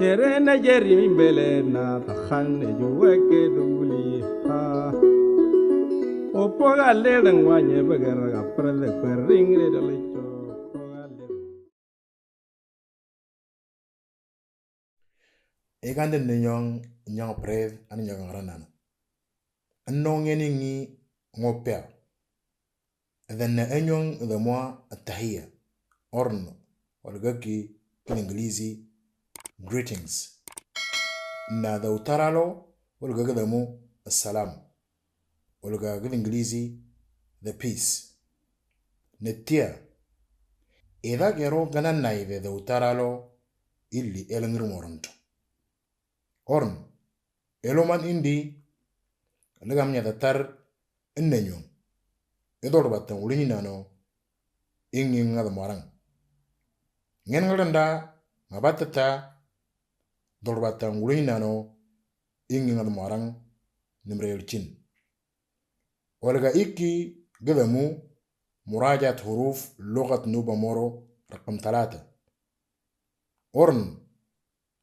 Terena jeri mbele na takhane juweke duli ha. Opoga lere ngwanye begera aprele kweringre dalicho. Egande nyong prev ani nyong ranana. Anong yeni ngi ngopea. Then enyong the moi tahia. Orno. Olgaki in English greetings. Na the utaralo olgaga the mo salam. Olgaga in English the peace. Netia. Eda gero ganan naive the utaralo illi elengru moronto. Orn, eloman indi, legamnya datar ennenyo, edor batan ulini nano, ingi ngad morang. Ngen ngalanda, mabatata, dor batan ulini nano, ingi ngad morang, nimre yelchin. Olga iki gadamu, murajat huruf لغة نوبة مورو رقم 3. Orn,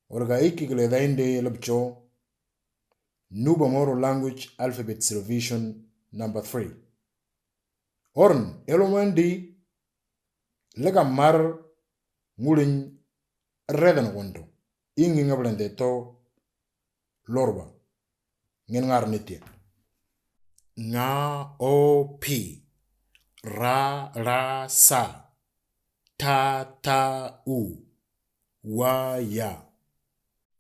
olga iki gledainde lebcho Nuba Moro Language Alphabet Revision number 3. Orn elomandi lega mar ngulin redan wondo. Ingi ngablende to lorba. Ngen ngar nitia. Nga o pi. Ra ra sa. Ta ta u. Wa ya.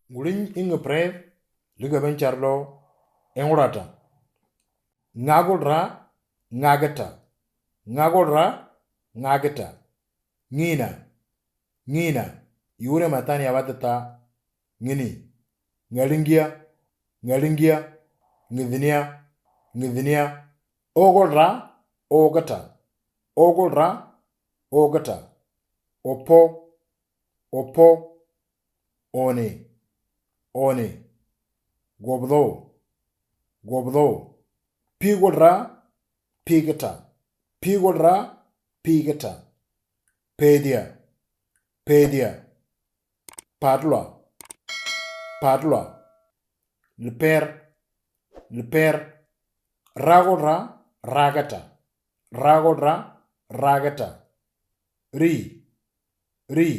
Ngulin inga prev liga bencharlo engurata. Ngagolra ngageta. Ngagolra ngageta. Ngina. Ngina. Yure matani abatata ngini. Ngalingia. Ngalingia. Ngidhinia. Ngidhinia. Ogolra ogeta. Ogolra ogeta. Opo. Opo. One. One. Gobdo. Gobdo. Pigolra. Pigeta. Pigolra. Pigeta. Pedia. Pedia. Padla. Padla. Leper. Leper. Ragolra. Ragata. Ragolra. Ragata. Ri. Ri.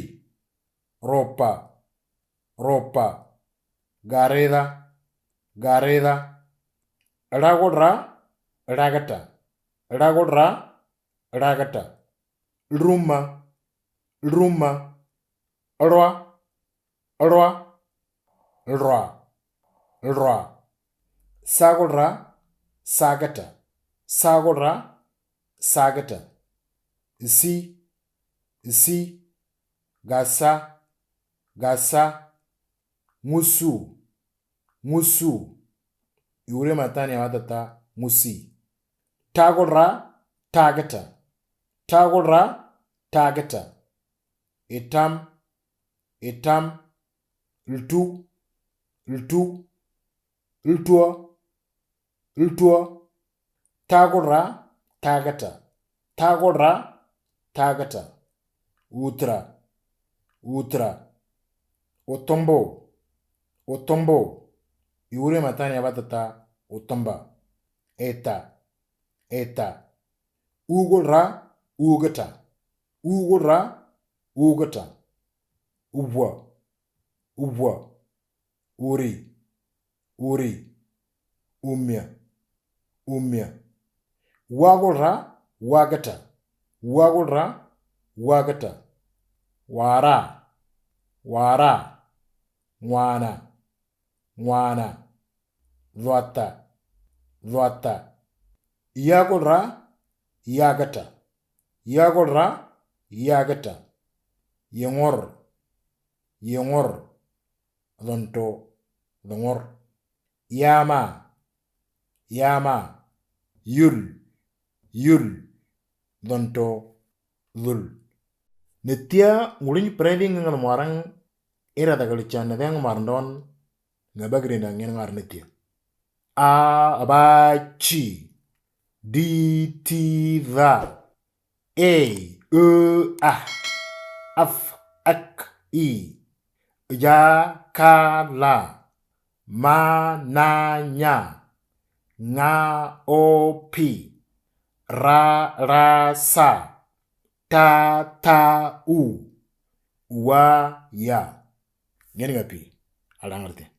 Ropa. Ropa. Gareda. Gareda. Ragolra. Ragata. Ragolra. Ragata. Ruma. Ruma. Rwa. Rwa. Rwa. Rwa. Sagolra. Sagata. Sagolra. Sagata. Si. Si. Gasa. Gasa. Musu. Musu. Yure matani awadata musi. Tagolra. Tagata. Tagolra. Tagata. Etam. Etam. Ltu. Ltu. Ltua. Ltua. Tagolra. Tagata. Tagolra. Tagata. Utra. Utra. Otombo. Otombo. Yure matani abatata otomba. Eta. Eta. Ugolra. Ugata. Ugolra. Ugata. Ubwa. Ubwa. Uri. Uri. Umya. Umya. Wagolra. Wagata. Wagolra. Wagata. Wara. Wara. Mwana. Mwana. Dhwata. Dhwata. Yagolra. Yagata. Yagolra. Yagata. Yengor. Yengor. Dhonto. Dhongor. Yama. Yama. Yul. Yul. Dhonto. Dhul. Netia ngulin preving ngal marang era dagalichan nadang marndon ngabagri na ngin ngar netia. A ba chi di ti dha a af ak i Jakala, mananya, ngaopi, rarasa, tatau, waya. Ngeni ngapi? Ala ngerti.